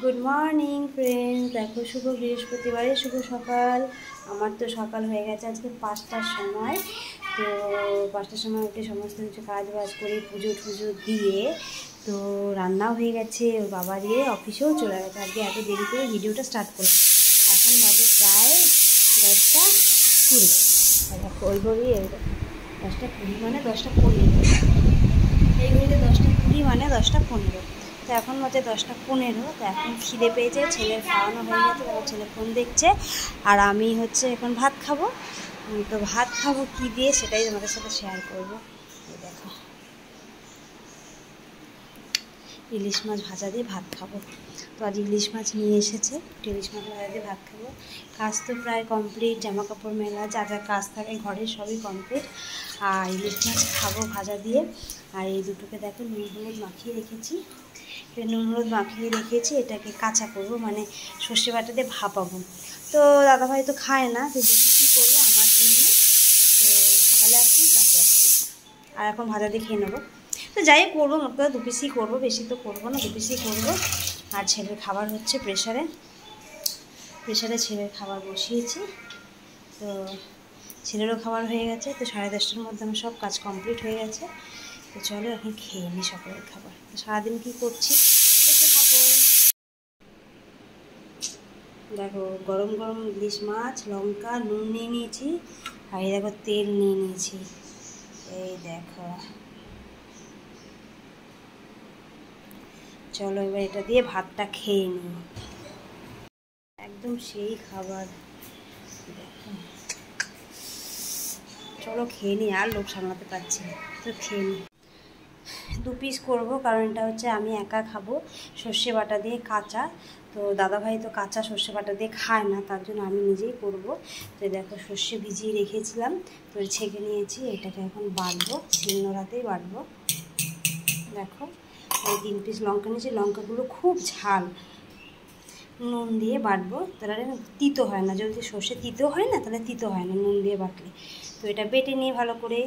Good morning friends. देखो शुभ बृहस्पतिवार शुभ सकाल। আমার তো সকাল হয়ে গেছে আজকে 5টার সময়। তো 5টার সময় উঠে সমস্ত কিছু কাজ বাজ করে পুজো টুজো দিয়ে তো রান্নাও হয়ে গেছে। ওর বাবা দিয়ে অফিসেও চলে গেছে। আজকে এত দেরি করে ভিডিওটা স্টার্ট করলাম। এখন বাজে প্রায় 10টা 20। দেখো ওই ঘড়ি 10টা 20 মানে 10টা 15। এই ঘড়িতে 10টা 20 মানে 10টা 15। তো এখন বাজে 10টা 15। তো এখন খিদে পেয়েছে, ছেলের খাওয়ানো হয়ে গেছে, তারপর ছেলে ফোন দেখছে। আর আমি এখন ভাত খাবো। তো ভাত খাবো কী দিয়ে সেটাই তোমাদের সাথে শেয়ার করবো। দেখো ইলিশ মাছ ভাজা দিয়ে ভাত খাবো। তো আজ ইলিশ মাছ নিয়ে এসেছে, ইলিশ মাছ ভাজা দিয়ে ভাত খাবো। কাজ তো প্রায় কমপ্লিট, জামা কাপড় মেলা যা যা কাজ থাকে ঘরের সবই কমপ্লিট। আর ইলিশ মাছ খাবো ভাজা দিয়ে। আর এই দুটোকে দেখো নুন হলুদ মাখিয়ে রেখেছি। নুন হলুদ মাখিয়ে রেখেছি, এটাকে কাঁচা করবো, মানে সর্ষে বাটা দিয়ে ভাপাবো। তো দাদাভাই তো খায় না, তো বেশি কী করবো আমার জন্য। তো সকালে আসছি কাছে আসছি, আর এখন ভাজা দিয়ে খেয়ে নেবো। তো যাই করবো, মোট কথা 2 পিসই করবো, বেশি তো করবো না, 2 পিসই করবো। আর ছেলের খাবার হচ্ছে প্রেশারে ছেলের খাবার বসিয়েছি। তো ছেলেরও খাবার হয়ে গেছে। তো 10:30টার মধ্যে আমার সব কাজ কমপ্লিট হয়ে গেছে। তো চলো এখন খেয়ে নিই সকালের খাবার। তো সারাদিন কী করছি দেখতে থাকো। দেখো গরম গরম ইলিশ মাছ, লঙ্কা নুন নিয়ে নিয়েছি। আর এই দেখো তেল নিয়ে নিয়েছি। এই দেখো, চলো এবার এটা দিয়ে ভাতটা খেয়ে নিই। একদম সেই খাবার। দেখো চলো খেয়ে নিই, আর লোভ সামলাতে পারছি না। তো খেয়ে নিই। 2 পিস করবো, কারণ এটা হচ্ছে আমি একা খাবো সর্ষে বাটা দিয়ে কাঁচা। তো দাদাভাই তো কাঁচা সর্ষে বাটা দিয়ে খায় না, তার জন্য আমি নিজেই করব। তো দেখো সর্ষে ভিজিয়ে রেখেছিলাম, তো ছেঁকে নিয়েছি। এটাকে এখন বাটবো, শিলনোড়াতেই বাটবো। দেখো এই 3 পিস লঙ্কা নিয়েছি, লঙ্কাগুলো খুব ঝাল। নুন দিয়ে বাটবো, তাহলে তিতো হয় না। যদি সর্ষে তিতো হয় না, তাহলে তিতো হয় না নুন দিয়ে বাটলে। তো এটা বেটে নিয়ে ভালো করে।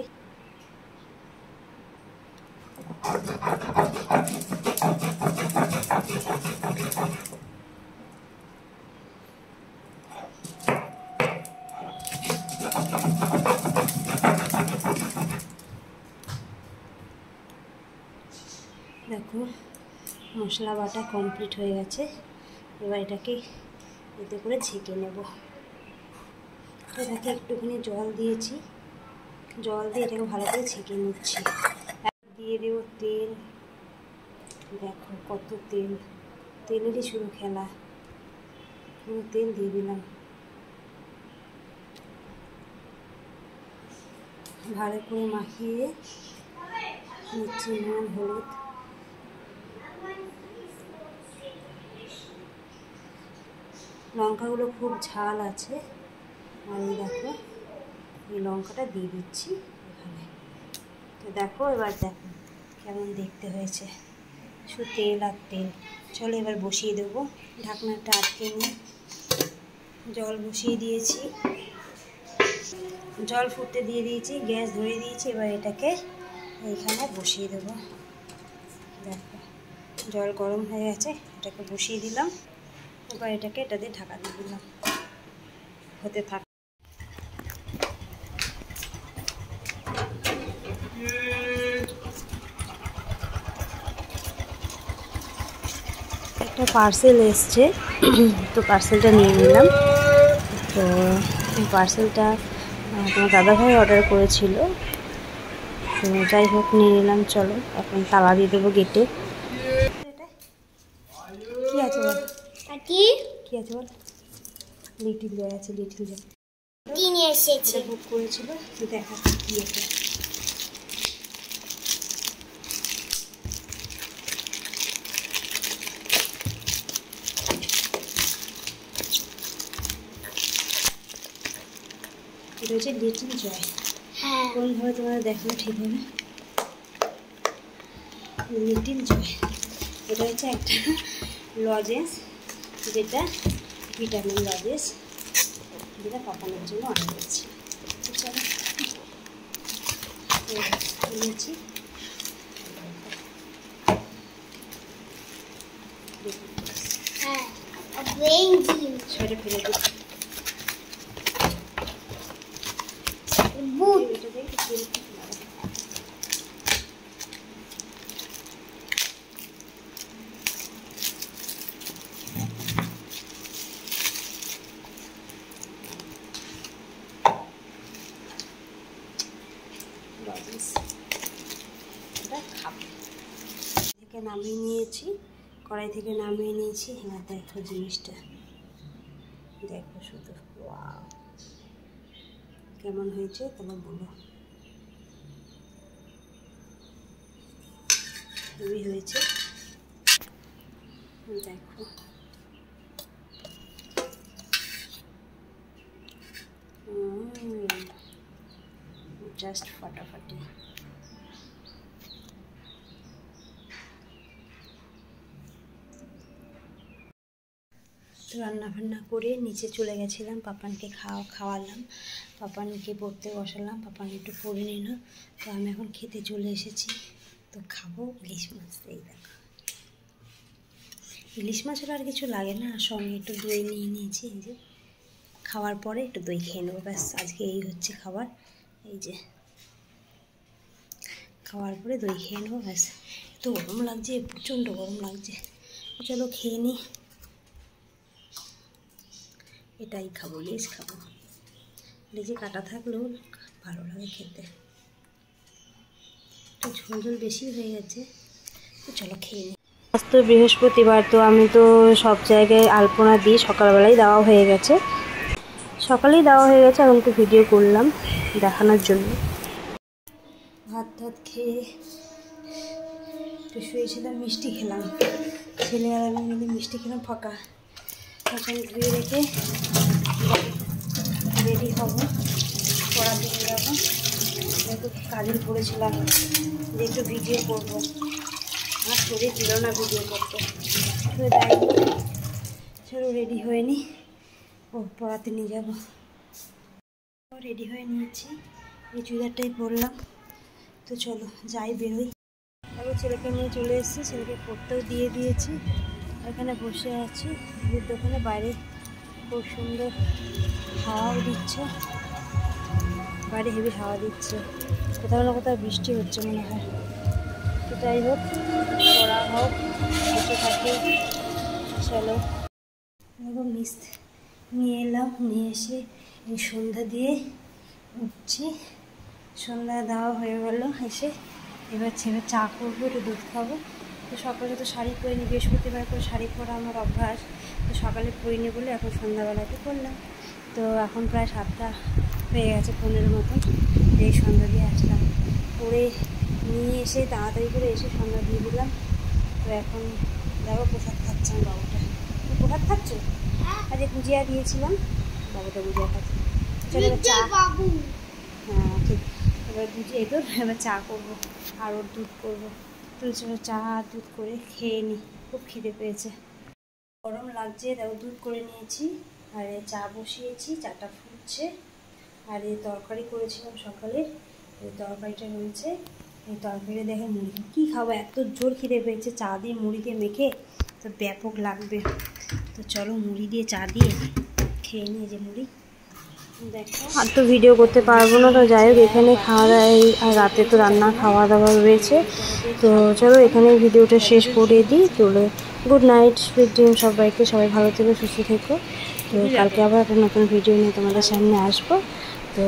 দেখো মশলা বাটা কমপ্লিট হয়ে গেছে। এবার এটাকে এতে করে ছেঁকে নেব। এটাকে একটুখানি জল দিয়েছি, জল দিয়ে এটাকে ভালো করে ছেঁকে নিচ্ছি। দিয়ে দেবো তেল। দেখো কত তেল, তেলেরই শুরু খেলা। পুরো তেল দিয়ে দিলাম। ভালো করে মাখিয়ে নিচ্ছি নুন হলুদ। লঙ্কাগুলো খুব ঝাল আছে। আর এই দেখো এই লঙ্কাটা দিয়ে দিচ্ছি এখানে। তো দেখো এবার দেখো কেমন দেখতে হয়েছে, শুধু তেল আর তেল। চলো এবার বসিয়ে দেবো, ঢাকনাটা আটকে নিয়ে। জল বসিয়ে দিয়েছি, জল ফুটতে দিয়ে দিয়েছি, গ্যাস ধরিয়ে দিয়েছি। এবার এটাকে এইখানে বসিয়ে দেবো। দেখো জল গরম হয়ে গেছে, এটাকে বসিয়ে দিলাম। এবার এটাকে এটা দিয়ে ঢাকা দিয়ে দিলাম, হতে থাক। একটা পার্সেল এসছে, তো পার্সেলটা নিয়ে নিলাম। তো এই পার্সেলটা তোমার দাদাভাই অর্ডার করেছিল। তো যাই হোক নিয়ে নিলাম। চলো এখন তালা দিয়ে দেবো গেটে। কী আছে বল, কী আছে বল? লিটিল জয় আছে, লিটিল জয় এসেছে, বুক করেছিল। তো দেখা কী আছে। এটা হচ্ছে লিটিল জয়। কোনভাবে তোমরা দেখো ঠিক হবে। লিটিল জয় এটা হচ্ছে একটা লজেন্স, যেটা ভিটামিন লজেন্স, যেটা পাকানোর জন্য অর্ডার করছি। চলো নিয়েছি। ছেড়ে ফেলে দিই। থেকে নামিয়ে নিয়েছি, কড়াই থেকে নামিয়ে নিয়েছি। হ্যাঁ দেখো জিনিসটা, দেখো শুধু ওয়াও কেমন হয়েছে তাহলে বলো। খুবই হয়েছে দেখো। জাস্ট ফাটাফাটি। রান্না বান্না করে নিচে চলে গেছিলাম, পাপানকে খাওয়ালাম, পাপানকে পড়তে বসালাম, পাপান একটু পড়ে নিল। তো আমি এখন খেতে চলে এসেছি, তো খাবো ইলিশ মাছ। এই দেখো ইলিশ মাছ আর কিছু লাগে না, সঙ্গে একটু দই নিয়ে নিয়েছি। এই যে খাওয়ার পরে একটু দই খেয়ে নেবো, ব্যাস আজকে এই হচ্ছে খাবার। এই যে খাওয়ার পরে দই খেয়ে নেবো ব্যাস। এত গরম লাগছে, প্রচণ্ড গরম লাগছে। চলো খেয়ে নিই, এটাই খাবো, লেজ খাবো। লেজে কাটা থাকলেও ভালো লাগে খেতে, একটু ঝোল ঝোল বেশি হয়ে গেছে। তো চলো খেয়ে নিই। আজ তো বৃহস্পতিবার, তো আমি তো সব জায়গায় আলপনা দিই, সকালবেলায় দেওয়া হয়ে গেছে, সকালেই দেওয়া হয়ে গেছে। এখন তো ভিডিও করলাম দেখানোর জন্য। ভাত টাত খেয়ে একটু শুয়েছিলাম, মিষ্টি খেলাম, ছেলে আর আমি মিলে মিষ্টি খেলাম ফাঁকা। এখন ধুয়ে রেখে রেডি হবো, পড়াতে নিয়ে যাবো। একটু কাজল পড়েছিলাম যে একটু ভিডিও করবো, আমার শরীর দিল না ভিডিও করতে। তো যাই হোক চলো রেডি হয়ে নিই, ও পড়াতে নিয়ে যাবো। রেডি হয়ে নিয়েছি, এই চুড়িদারটাই পরলাম। তো চলো যাই, বেরোই। এবার ছেলেকে নিয়ে চলে এসেছি, ছেলেকে পড়তেও দিয়ে দিয়েছি। এখানে বসে আছি দুধ দোকানে, বাইরে খুব সুন্দর হাওয়াও দিচ্ছে, বাইরে হেভি হাওয়া দিচ্ছে, কোথাও না কোথাও বৃষ্টি হচ্ছে মনে হয়। তো যাই হোক, পড়া হোক, বসে থাকি। চলো এরকম নিয়ে এলাম, নিয়ে এসে এই সন্ধ্যা দিয়ে উঠছি। সন্ধ্যা দেওয়া হয়ে গেল, এসে এবার ছেলে চা করবো, একটু দুধ খাবো। তো সকালে তো শাড়ি পরিনি, বৃহস্পতিবার করে শাড়ি পরা আমার অভ্যাস, তো সকালে পরিনি বলে এখন সন্ধ্যাবেলাতে করলাম। তো এখন প্রায় 7টা হয়ে গেছে, 15 মতন। এই সন্ধ্যা দিয়ে আসলাম, পরে নিয়ে এসে তাড়াতাড়ি করে এসে সন্ধ্যা দিয়ে দিলাম। তো এখন দেখো প্রসাদ খাচ্ছে আমার বাবুটা। প্রসাদ খাচ্ছো? আজকে গুজিয়া দিয়েছিলাম, বাবুটা গুজিয়া খাচ্ছে। চলো চা, হ্যাঁ ঠিক, এবার গুজিয়ে তো এবার চা করবো আর ওর দুধ করবো। তো চলো চা আর দুধ করে খেয়ে নিই, খুব খিদে পেয়েছে, গরম লাগছে। দেখো দুধ করে নিয়েছি, আর চা বসিয়েছি, চাটা ফুটছে। আর এই তরকারি করেছিলাম সকালে, এই তরকারিটা রয়েছে। এই তরকারি দেখে মুড়ি কী খাবো, এত জোর খিদে পেয়েছে, চা দিয়ে মুড়ি দিয়ে মেখে তো ব্যাপক লাগবে। তো চলো মুড়ি দিয়ে চা দিয়ে খেয়ে নিই, যে মুড়ি। দেখো আর তো ভিডিও করতে পারবো না, তো যাই হোক এখানে খাওয়া দাওয়া, আর রাতে তো রান্না খাওয়া দাওয়া রয়েছে। তো চলো এখানে ভিডিওটা শেষ করে দিই। চলো গুড নাইট, সুইট ড্রিম সবাইকে, সবাই ভালো থেকো, সুস্থ থেকো। তো কালকে আবার একটা নতুন ভিডিও নিয়ে তোমাদের সামনে আসবো। তো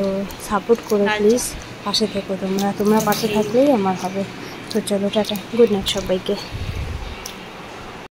সাপোর্ট করো প্লিজ, পাশে থেকো, তোমরা পাশে থাকলেই আমার হবে। তো চলো টাটা, গুড নাইট সবাইকে।